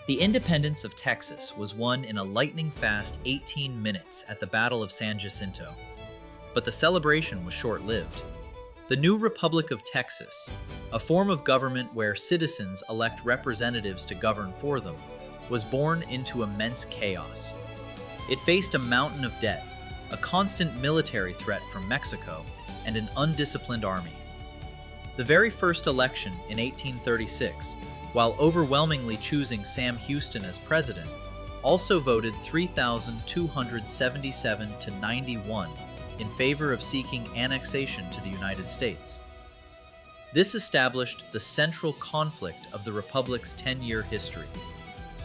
The independence of Texas was won in a lightning-fast 18 minutes at the Battle of San Jacinto. But the celebration was short-lived. The new Republic of Texas, a form of government where citizens elect representatives to govern for them, was born into immense chaos. It faced a mountain of debt, a constant military threat from Mexico, and an undisciplined army. The very first election in 1836, while overwhelmingly choosing Sam Houston as president, also voted 3,277 to 91 in favor of seeking annexation to the United States. This established the central conflict of the Republic's 10-year history,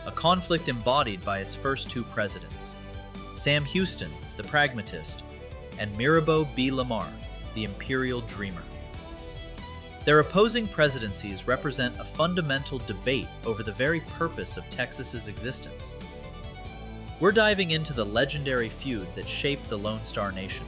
a conflict embodied by its first two presidents, Sam Houston, the Pragmatist, and Mirabeau B. Lamar, the Imperial Dreamer. Their opposing presidencies represent a fundamental debate over the very purpose of Texas's existence. We're diving into the legendary feud that shaped the Lone Star Nation.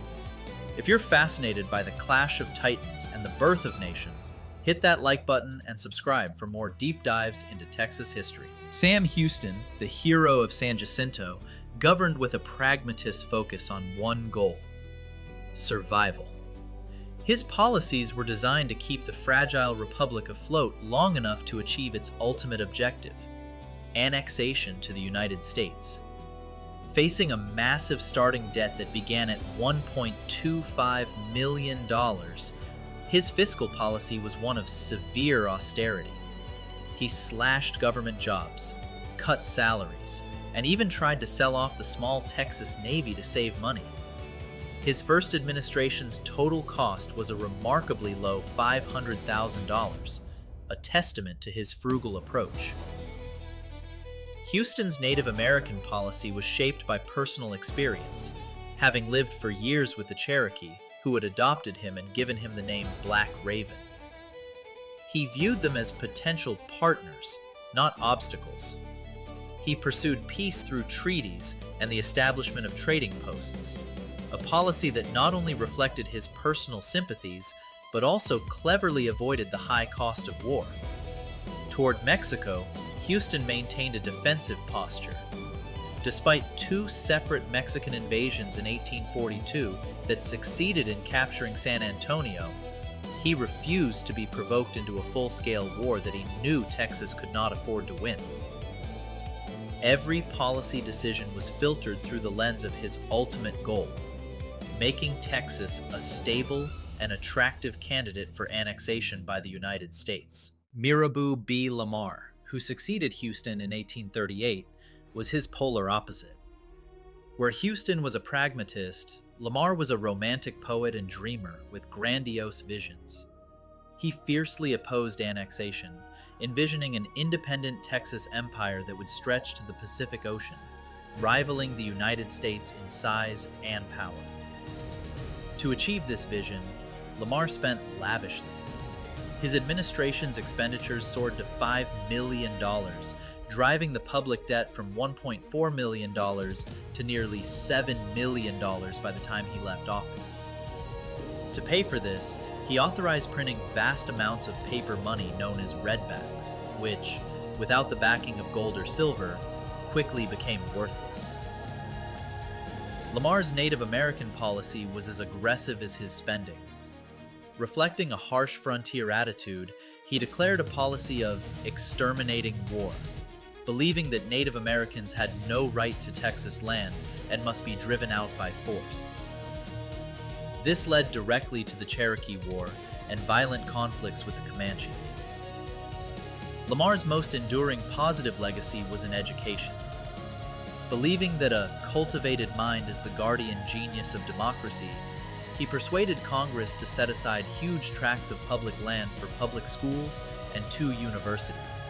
If you're fascinated by the clash of titans and the birth of nations, hit that like button and subscribe for more deep dives into Texas history. Sam Houston, the hero of San Jacinto, governed with a pragmatist focus on one goal: survival. His policies were designed to keep the fragile republic afloat long enough to achieve its ultimate objective: annexation to the United States. Facing a massive starting debt that began at $1.25 million, his fiscal policy was one of severe austerity. He slashed government jobs, cut salaries, and even tried to sell off the small Texas Navy to save money. His first administration's total cost was a remarkably low $500,000, a testament to his frugal approach. Houston's Native American policy was shaped by personal experience, having lived for years with the Cherokee, who had adopted him and given him the name Black Raven. He viewed them as potential partners, not obstacles. He pursued peace through treaties and the establishment of trading posts, a policy that not only reflected his personal sympathies, but also cleverly avoided the high cost of war. Toward Mexico, Houston maintained a defensive posture. Despite two separate Mexican invasions in 1842 that succeeded in capturing San Antonio, he refused to be provoked into a full-scale war that he knew Texas could not afford to win. Every policy decision was filtered through the lens of his ultimate goal: making Texas a stable and attractive candidate for annexation by the United States. Mirabeau B. Lamar, who succeeded Houston in 1838, was his polar opposite. Where Houston was a pragmatist, Lamar was a romantic poet and dreamer with grandiose visions. He fiercely opposed annexation, envisioning an independent Texas empire that would stretch to the Pacific Ocean, rivaling the United States in size and power. To achieve this vision, Lamar spent lavishly. His administration's expenditures soared to $5 million, driving the public debt from $1.4 million to nearly $7 million by the time he left office. To pay for this, he authorized printing vast amounts of paper money known as redbacks, which, without the backing of gold or silver, quickly became worthless. Lamar's Native American policy was as aggressive as his spending. Reflecting a harsh frontier attitude, he declared a policy of exterminating war, believing that Native Americans had no right to Texas land and must be driven out by force. This led directly to the Cherokee War and violent conflicts with the Comanche. Lamar's most enduring positive legacy was in education. Believing that a cultivated mind is the guardian genius of democracy, he persuaded Congress to set aside huge tracts of public land for public schools and 2 universities.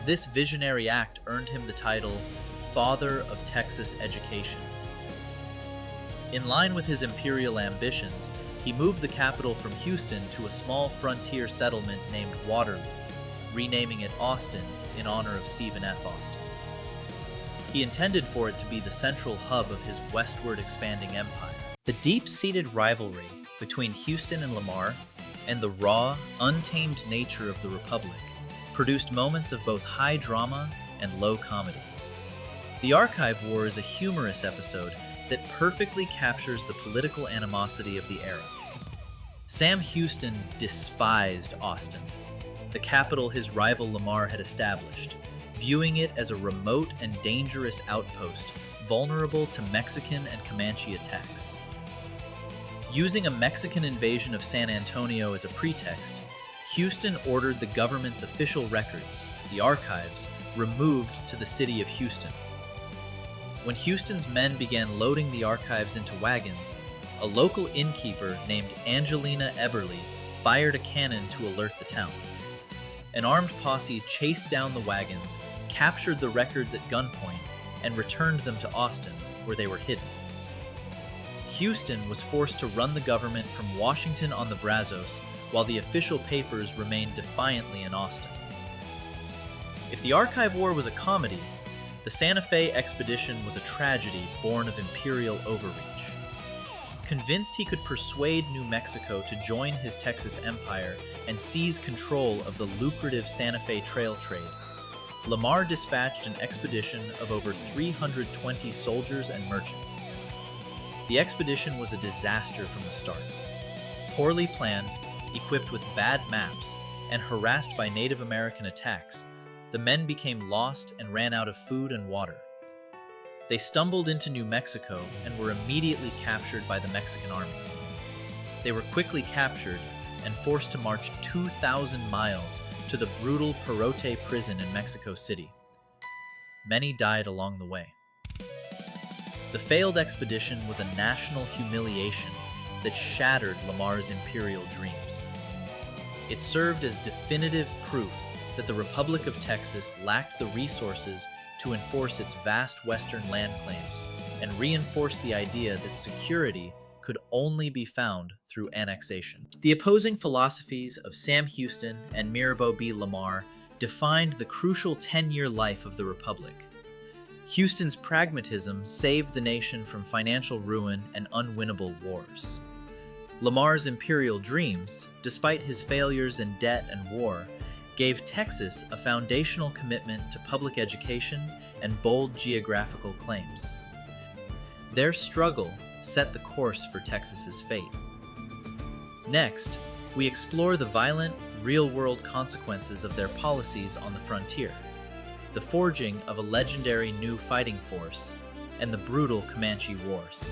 This visionary act earned him the title Father of Texas Education. In line with his imperial ambitions, he moved the capital from Houston to a small frontier settlement named Waterloo, renaming it Austin in honor of Stephen F. Austin. He intended for it to be the central hub of his westward expanding empire. The deep-seated rivalry between Houston and Lamar, and the raw, untamed nature of the Republic, produced moments of both high drama and low comedy. The Archive War is a humorous episode that perfectly captures the political animosity of the era. Sam Houston despised Austin, the capital his rival Lamar had established, viewing it as a remote and dangerous outpost vulnerable to Mexican and Comanche attacks. Using a Mexican invasion of San Antonio as a pretext, Houston ordered the government's official records, the archives, removed to the city of Houston. When Houston's men began loading the archives into wagons, a local innkeeper named Angelina Eberly fired a cannon to alert the town. An armed posse chased down the wagons, captured the records at gunpoint, and returned them to Austin, where they were hidden. Houston was forced to run the government from Washington on the Brazos, while the official papers remained defiantly in Austin. If the Archive War was a comedy, the Santa Fe expedition was a tragedy born of imperial overreach. Convinced he could persuade New Mexico to join his Texas empire and seize control of the lucrative Santa Fe trail trade, Lamar dispatched an expedition of over 320 soldiers and merchants. The expedition was a disaster from the start. Poorly planned, equipped with bad maps, and harassed by Native American attacks, the men became lost and ran out of food and water. They stumbled into New Mexico and were immediately captured by the Mexican army. They were quickly captured and forced to march 2,000 miles to the brutal Perote prison in Mexico City. Many died along the way. The failed expedition was a national humiliation that shattered Lamar's imperial dreams. It served as definitive proof that the Republic of Texas lacked the resources to enforce its vast western land claims and reinforced the idea that security could only be found through annexation. The opposing philosophies of Sam Houston and Mirabeau B. Lamar defined the crucial 10-year life of the Republic. Houston's pragmatism saved the nation from financial ruin and unwinnable wars. Lamar's imperial dreams, despite his failures in debt and war, gave Texas a foundational commitment to public education and bold geographical claims. Their struggle set the course for Texas's fate. Next, we explore the violent, real-world consequences of their policies on the frontier, the forging of a legendary new fighting force, and the brutal Comanche Wars.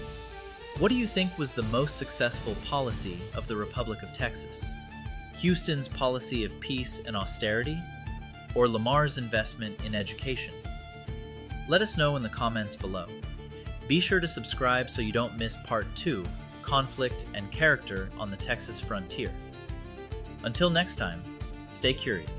What do you think was the most successful policy of the Republic of Texas? Houston's policy of peace and austerity, or Lamar's investment in education? Let us know in the comments below. Be sure to subscribe so you don't miss Part 2, Conflict and Character on the Texas Frontier. Until next time, stay curious.